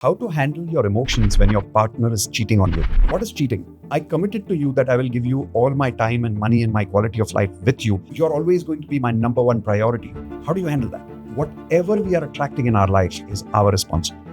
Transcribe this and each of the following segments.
How to handle your emotions when your partner is cheating on you. What is cheating? I committed to you that I will give you all my time and money and my quality of life with you. You're always going to be my number one priority. How do you handle that? Whatever we are attracting in our life is our responsibility.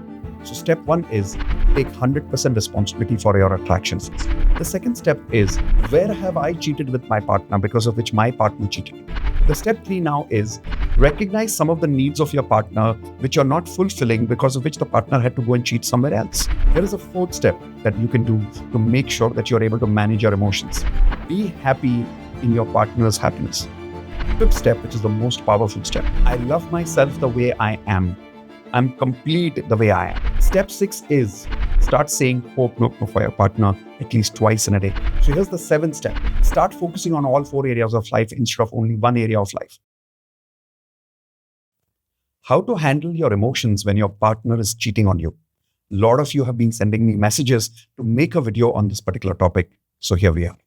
So step one is take 100% responsibility for your attractions. The second step is, where have I cheated with my partner because of which my partner cheated? The step three now is recognize some of the needs of your partner which you're not fulfilling because of which the partner had to go and cheat somewhere else. There is a fourth step that you can do to make sure that you're able to manage your emotions. Be happy in your partner's happiness. Fifth step, which is the most powerful step. I love myself the way I am. I'm complete the way I am. Step 6 is start saying hope no for your partner at least twice in a day. So here's the 7th step. Start focusing on all 4 areas of life instead of only one area of life. How to handle your emotions when your partner is cheating on you. A lot of you have been sending me messages to make a video on this particular topic. So here we are.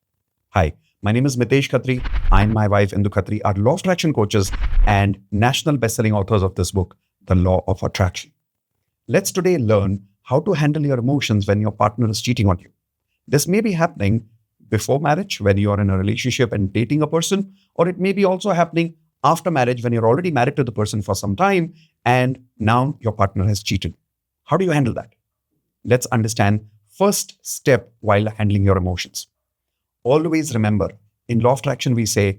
Hi, my name is Mitesh Khatri. I and my wife Indu Khatri are law of attraction coaches and national best-selling authors of this book, The Law of Attraction. Let's today learn how to handle your emotions when your partner is cheating on you. This may be happening before marriage when you are in a relationship and dating a person, or it may be also happening after marriage when you're already married to the person for some time and now your partner has cheated. How do you handle that? Let's understand first step while handling your emotions. Always remember, in law of attraction, we say,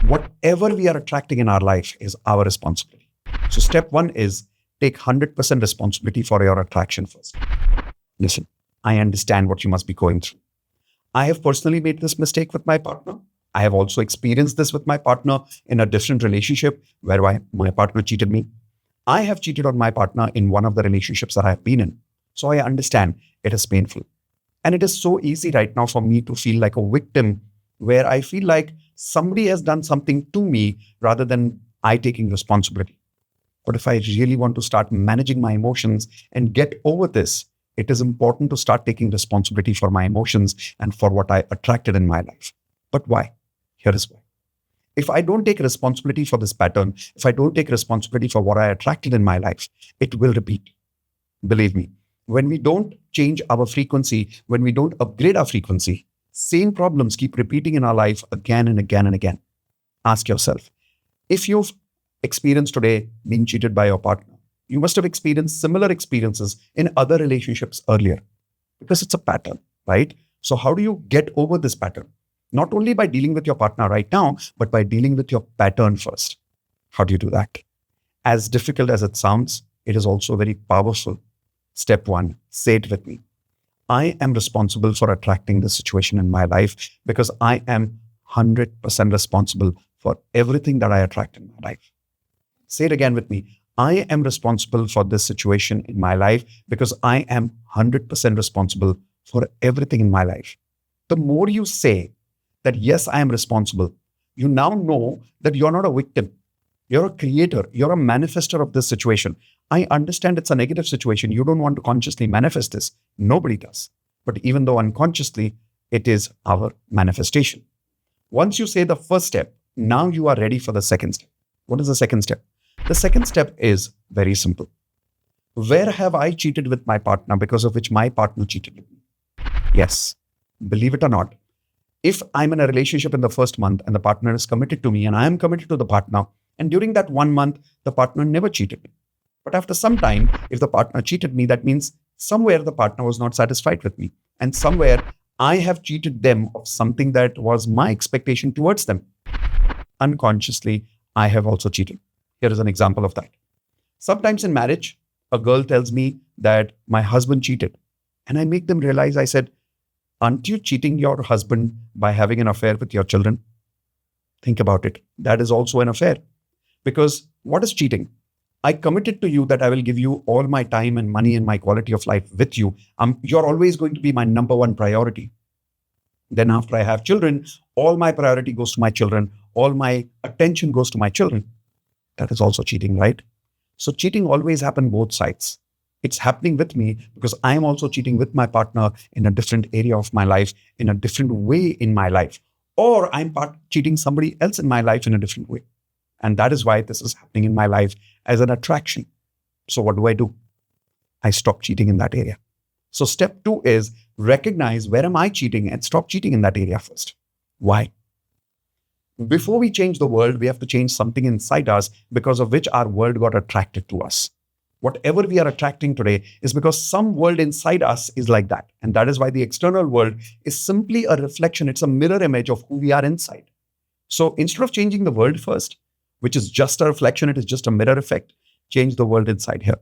whatever we are attracting in our life is our responsibility. So step one is take 100% responsibility for your attraction first. Listen, I understand what you must be going through. I have personally made this mistake with my partner. I have also experienced this with my partner in a different relationship where my partner cheated me. I have cheated on my partner in one of the relationships that I have been in. So I understand it is painful. And it is so easy right now for me to feel like a victim where I feel like somebody has done something to me rather than I taking responsibility. But if I really want to start managing my emotions and get over this, it is important to start taking responsibility for my emotions and for what I attracted in my life. But why? Here is why. If I don't take responsibility for this pattern, if I don't take responsibility for what I attracted in my life, it will repeat. Believe me, when we don't change our frequency, when we don't upgrade our frequency, same problems keep repeating in our life again and again and again. Ask yourself, if you've experienced today being cheated by your partner, you must have experienced similar experiences in other relationships earlier because it's a pattern, right? So how do you get over this pattern? Not only by dealing with your partner right now, but by dealing with your pattern first. How do you do that? As difficult as it sounds, it is also very powerful. Step one, say it with me. I am responsible for attracting this situation in my life because I am 100% responsible for everything that I attract in my life. Say it again with me. I am responsible for this situation in my life because I am 100% responsible for everything in my life. The more you say that, yes, I am responsible, you now know that you're not a victim. You're a creator. You're a manifester of this situation. I understand it's a negative situation. You don't want to consciously manifest this. Nobody does. But even though unconsciously, it is our manifestation. Once you say the first step, now you are ready for the second step. What is the second step? The second step is very simple. Where have I cheated with my partner because of which my partner cheated with me? Yes, believe it or not, if I'm in a relationship in the first month and the partner is committed to me and I am committed to the partner, and during that 1 month, the partner never cheated me. But after some time, if the partner cheated me, that means somewhere the partner was not satisfied with me. And somewhere I have cheated them of something that was my expectation towards them. Unconsciously, I have also cheated. Here is an example of that. Sometimes in marriage, a girl tells me that my husband cheated. And I make them realize, I said, aren't you cheating your husband by having an affair with your children? Think about it. That is also an affair. Because what is cheating? I committed to you that I will give you all my time and money and my quality of life with you. You're always going to be my number one priority. Then after I have children, all my priority goes to my children. All my attention goes to my children. That is also cheating, right? So cheating always happens both sides. It's happening with me because I am also cheating with my partner in a different area of my life, in a different way in my life. Or I'm cheating somebody else in my life in a different way. And that is why this is happening in my life as an attraction. So what do? I stop cheating in that area. So step 2 is recognize where am I cheating and stop cheating in that area first. Why? Before we change the world, we have to change something inside us because of which our world got attracted to us. Whatever we are attracting today is because some world inside us is like that. And that is why the external world is simply a reflection. It's a mirror image of who we are inside. So instead of changing the world first, which is just a reflection, it is just a mirror effect, change the world inside here.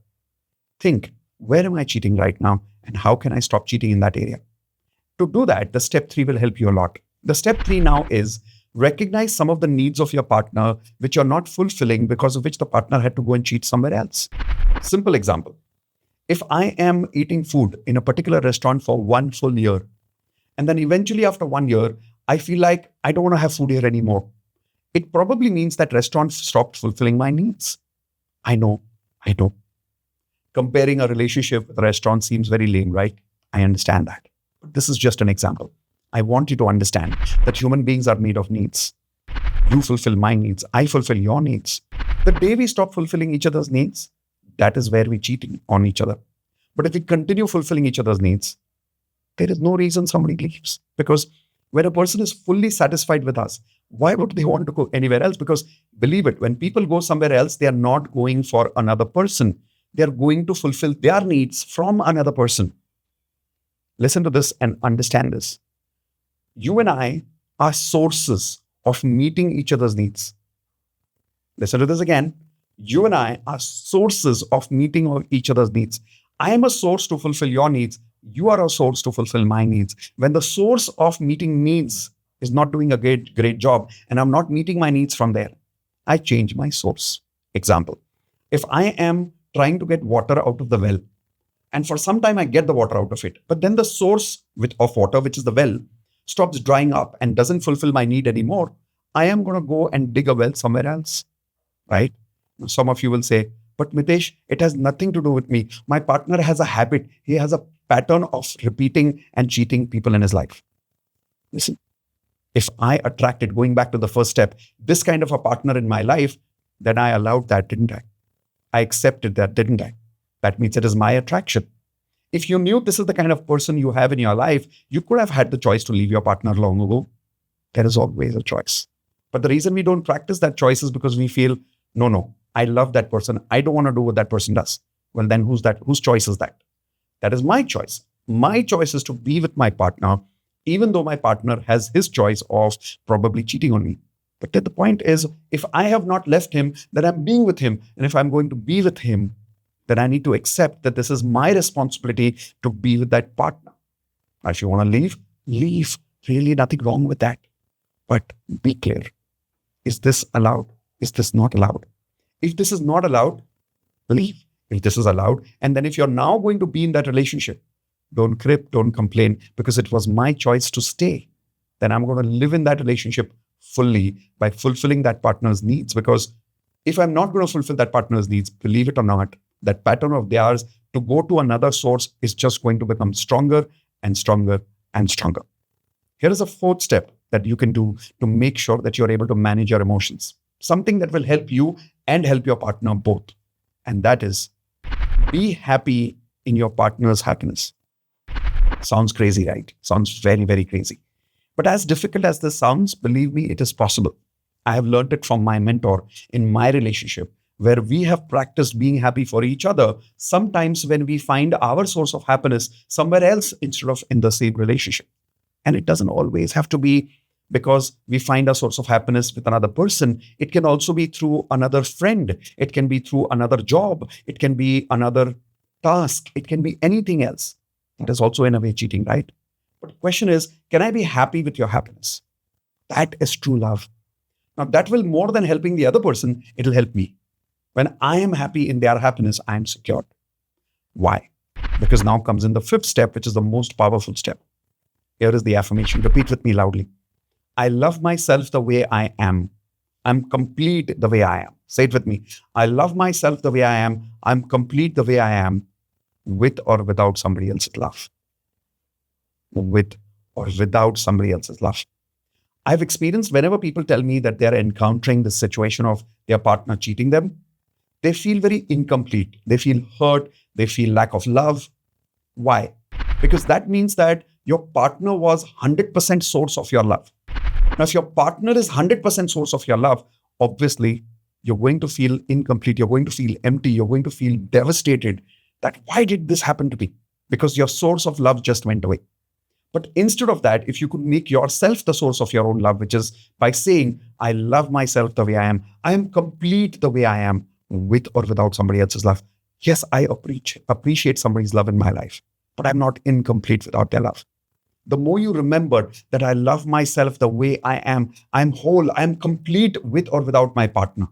Think, where am I cheating right now? And how can I stop cheating in that area? To do that, the step 3 will help you a lot. The step 3 now is recognize some of the needs of your partner which you're not fulfilling because of which the partner had to go and cheat somewhere else. Simple example. If I am eating food in a particular restaurant for 1 full year, and then eventually after 1 year, I feel like I don't want to have food here anymore, it probably means that restaurant stopped fulfilling my needs. I know. Comparing a relationship with a restaurant seems very lame, right? I understand that. But this is just an example. I want you to understand that human beings are made of needs. You fulfill my needs. I fulfill your needs. The day we stop fulfilling each other's needs, that is where we cheat on each other. But if we continue fulfilling each other's needs, there is no reason somebody leaves. Because when a person is fully satisfied with us, why would they want to go anywhere else? Because believe it, when people go somewhere else, they are not going for another person. They are going to fulfill their needs from another person. Listen to this and understand this. You and I are sources of meeting each other's needs. Listen to this again. You and I are sources of meeting each other's needs. I am a source to fulfill your needs. You are a source to fulfill my needs. When the source of meeting needs is not doing a great job and I'm not meeting my needs from there, I change my source. Example, if I am trying to get water out of the well, and for some time I get the water out of it, but then the source of water, which is the well, stops drying up and doesn't fulfill my need anymore, I am going to go and dig a well somewhere else, right? Some of you will say, but Mitesh, it has nothing to do with me. My partner has a habit. He has a pattern of repeating and cheating people in his life. Listen, if I attracted, going back to the first step, this kind of a partner in my life, then I allowed that, didn't I? I accepted that, didn't I? That means it is my attraction. If you knew this is the kind of person you have in your life, you could have had the choice to leave your partner long ago. There is always a choice. But the reason we don't practice that choice is because we feel, no, I love that person. I don't want to do what that person does. Well, then whose choice is that? That is my choice. My choice is to be with my partner, even though my partner has his choice of probably cheating on me. But the point is, if I have not left him, then I'm being with him. And if I'm going to be with him, then I need to accept that this is my responsibility to be with that partner. Now, if you want to leave, leave. Really nothing wrong with that. But be clear. Is this allowed? Is this not allowed? If this is not allowed, leave. If this is allowed, and then if you're now going to be in that relationship, don't crib, don't complain, because it was my choice to stay. Then I'm going to live in that relationship fully by fulfilling that partner's needs. Because if I'm not going to fulfill that partner's needs, believe it or not, that pattern of theirs to go to another source is just going to become stronger and stronger and stronger. Here is a fourth step that you can do to make sure that you're able to manage your emotions. Something that will help you and help your partner both. And that is, be happy in your partner's happiness. Sounds crazy, right? Sounds very, very crazy. But as difficult as this sounds, believe me, it is possible. I have learned it from my mentor in my relationship, where we have practiced being happy for each other, sometimes when we find our source of happiness somewhere else instead of in the same relationship. And it doesn't always have to be because we find a source of happiness with another person. It can also be through another friend. It can be through another job. It can be another task. It can be anything else. That is also in a way cheating, right? But the question is, can I be happy with your happiness? That is true love. Now that will more than helping the other person, it'll help me. When I am happy in their happiness, I am secured. Why? Because now comes in the fifth step, which is the most powerful step. Here is the affirmation. Repeat with me loudly. I love myself the way I am. I'm complete the way I am. Say it with me. I love myself the way I am. I'm complete the way I am, with or without somebody else's love. With or without somebody else's love. I've experienced whenever people tell me that they're encountering the situation of their partner cheating them, they feel very incomplete. They feel hurt. They feel lack of love. Why? Because that means that your partner was 100% source of your love. Now, if your partner is 100% source of your love, obviously, you're going to feel incomplete. You're going to feel empty. You're going to feel devastated that why did this happen to me? Because your source of love just went away. But instead of that, if you could make yourself the source of your own love, which is by saying, I love myself the way I am complete the way I am with or without somebody else's love. Yes, I appreciate somebody's love in my life, but I'm not incomplete without their love. The more you remember that I love myself the way I am, I'm whole, I'm complete with or without my partner.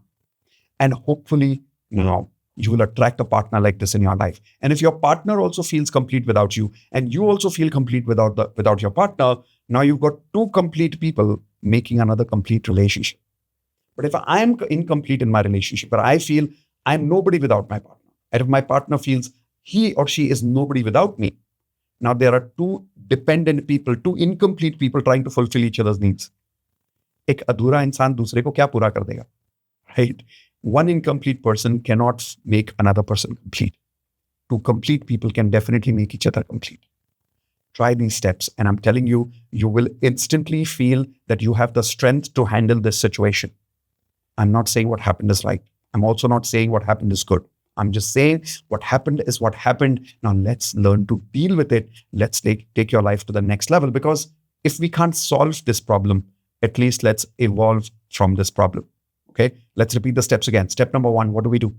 And hopefully, you will attract a partner like this in your life. And if your partner also feels complete without you, and you also feel complete without your partner, now you've got two complete people making another complete relationship. But if I am incomplete in my relationship, but I feel I'm nobody without my partner, and if my partner feels he or she is nobody without me, now there are two dependent people, two incomplete people trying to fulfill each other's needs. एक अधूरा इंसान दूसरे को क्या पूरा कर देगा? Right? One incomplete person cannot make another person complete. Two complete people can definitely make each other complete. Try these steps, and I'm telling you, you will instantly feel that you have the strength to handle this situation. I'm not saying what happened is right. I'm also not saying what happened is good. I'm just saying what happened is what happened. Now let's learn to deal with it. Let's take your life to the next level, because if we can't solve this problem, at least let's evolve from this problem. Okay, let's repeat the steps again. Step number 1, what do?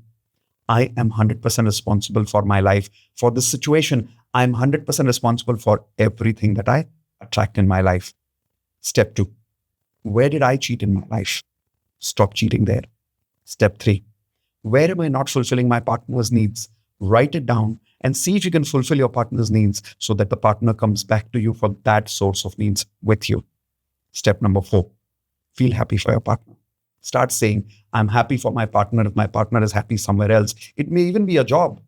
I am 100% responsible for my life. For this situation, I'm 100% responsible for everything that I attract in my life. Step 2, where did I cheat in my life? Stop cheating there. Step 3, where am I not fulfilling my partner's needs? Write it down and see if you can fulfill your partner's needs so that the partner comes back to you for that source of needs with you. Step number 4, feel happy for your partner. Start saying, I'm happy for my partner if my partner is happy somewhere else. It may even be a job.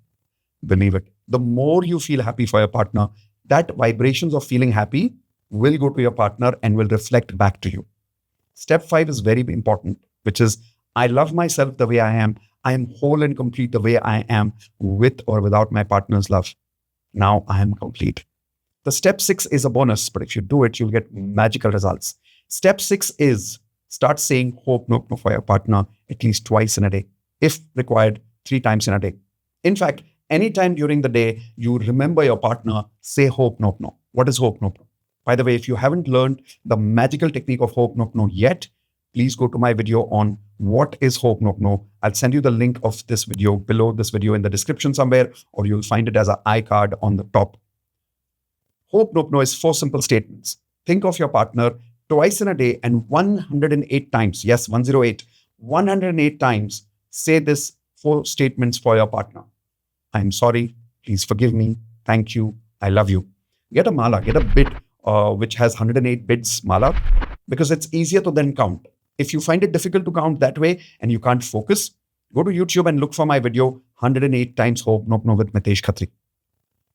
Believe it. The more you feel happy for your partner, that vibrations of feeling happy will go to your partner and will reflect back to you. Step 5 is very important, which is, I love myself the way I am. I am whole and complete the way I am with or without my partner's love. Now I am complete. The step 6 is a bonus, but if you do it, you'll get magical results. Step 6 is start saying hope no for your partner at least twice in a day. If required, 3 times in a day. In fact, anytime during the day you remember your partner, say hope no. What is hope no? By the way, if you haven't learned the magical technique of hope no yet, please go to my video on what is hope no. I'll send you the link of this video below this video in the description somewhere, or you'll find it as an iCard on the top. Hope no is 4 simple statements. Think of your partner twice in a day and 108 times. Yes, 108. 108 times say this 4 statements for your partner. I'm sorry. Please forgive me. Thank you. I love you. Get a mala. Get a bit which has 108 bits mala, because it's easier to then count. If you find it difficult to count that way and you can't focus, go to YouTube and look for my video 108 times Hope No with Mitesh Khatri.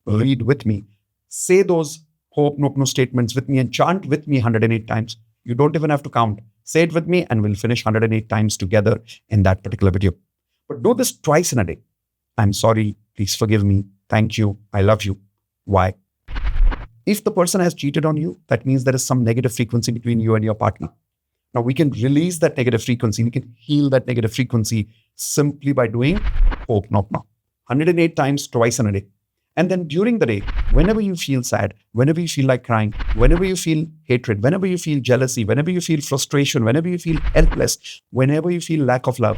Read with me. Say those hope no statements with me and chant with me 108 times. You don't even have to count. Say it with me and we'll finish 108 times together in that particular video. But do this twice in a day. I'm sorry. Please forgive me. Thank you. I love you. Why? If the person has cheated on you, that means there is some negative frequency between you and your partner. Now we can release that negative frequency. We can heal that negative frequency simply by doing hope no. 108 times twice in a day. And then during the day, whenever you feel sad, whenever you feel like crying, whenever you feel hatred, whenever you feel jealousy, whenever you feel frustration, whenever you feel helpless, whenever you feel lack of love,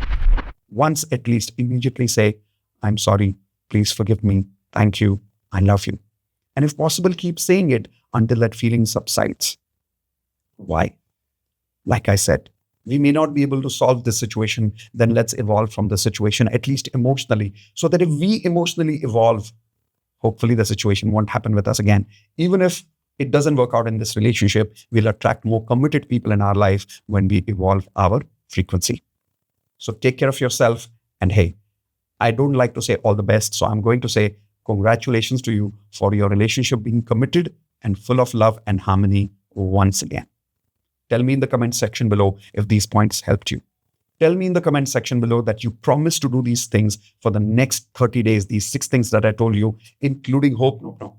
once at least immediately say, I'm sorry, please forgive me, thank you, I love you. And if possible, keep saying it until that feeling subsides. Why? Like I said, we may not be able to solve this situation, then let's evolve from the situation, at least emotionally, so that if we emotionally evolve, hopefully the situation won't happen with us again. Even if it doesn't work out in this relationship, we'll attract more committed people in our life when we evolve our frequency. So take care of yourself. And hey, I don't like to say all the best, so I'm going to say congratulations to you for your relationship being committed and full of love and harmony once again. Tell me in the comment section below if these points helped you. Tell me in the comment section below that you promise to do these things for the next 30 days, these 6 things that I told you, including hope. No.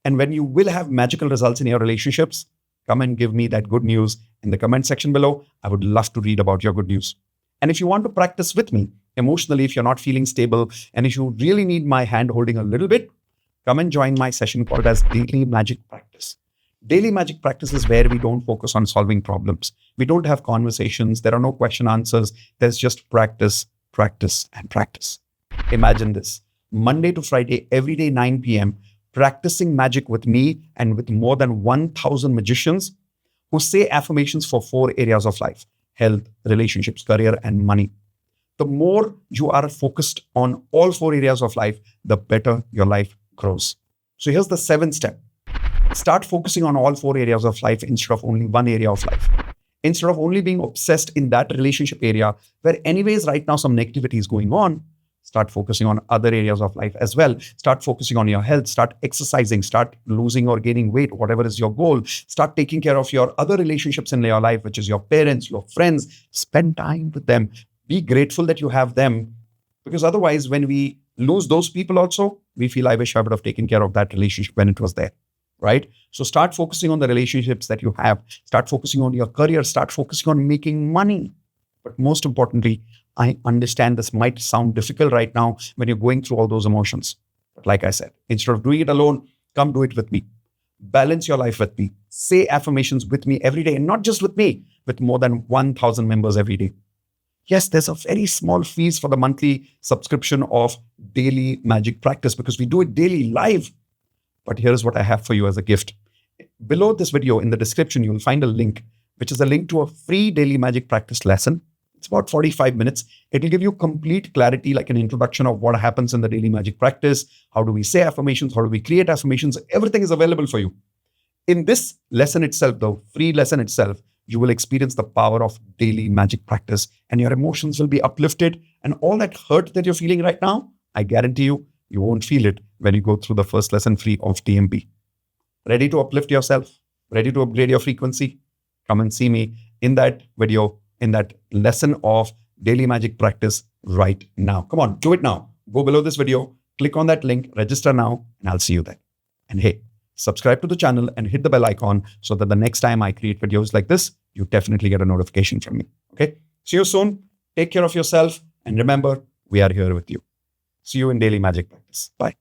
And when you will have magical results in your relationships, come and give me that good news in the comment section below. I would love to read about your good news. And if you want to practice with me emotionally, if you're not feeling stable, and if you really need my hand holding a little bit, come and join my session called as Daily Magic Practice. Daily Magic Practice is where we don't focus on solving problems. We don't have conversations. There are no question answers. There's just practice, practice, and practice. Imagine this. Monday to Friday, every day, 9 p.m., practicing magic with me and with more than 1,000 magicians who say affirmations for 4 areas of life: health, relationships, career, and money. The more you are focused on all 4 areas of life, the better your life grows. So here's the 7th step. Start focusing on all 4 areas of life instead of only one area of life. Instead of only being obsessed in that relationship area where anyways right now some negativity is going on, start focusing on other areas of life as well. Start focusing on your health, start exercising, start losing or gaining weight, whatever is your goal. Start taking care of your other relationships in your life, which is your parents, your friends. Spend time with them. Be grateful that you have them, because otherwise when we lose those people also, we feel, I wish I would have taken care of that relationship when it was there. Right? So start focusing on the relationships that you have. Start focusing on your career. Start focusing on making money. But most importantly, I understand this might sound difficult right now when you're going through all those emotions. But like I said, instead of doing it alone, come do it with me. Balance your life with me. Say affirmations with me every day, and not just with me, with more than 1,000 members every day. Yes, there's a very small fees for the monthly subscription of Daily Magic Practice because we do it daily live. But here's what I have for you as a gift. Below this video in the description, you'll find a link, which is a link to a free Daily Magic Practice lesson. It's about 45 minutes. It will give you complete clarity, like an introduction of what happens in the Daily Magic Practice. How do we say affirmations? How do we create affirmations? Everything is available for you. In this lesson itself, the free lesson itself, you will experience the power of Daily Magic Practice, and your emotions will be uplifted. And all that hurt that you're feeling right now, I guarantee you, you won't feel it when you go through the first lesson free of DMP. Ready to uplift yourself? Ready to upgrade your frequency? Come and see me in that video, in that lesson of Daily Magic Practice right now. Come on, do it now. Go below this video, click on that link, register now, and I'll see you there. And hey, subscribe to the channel and hit the bell icon so that the next time I create videos like this, you definitely get a notification from me. Okay? See you soon. Take care of yourself. And remember, we are here with you. See you in Daily Magic Practice. Bye.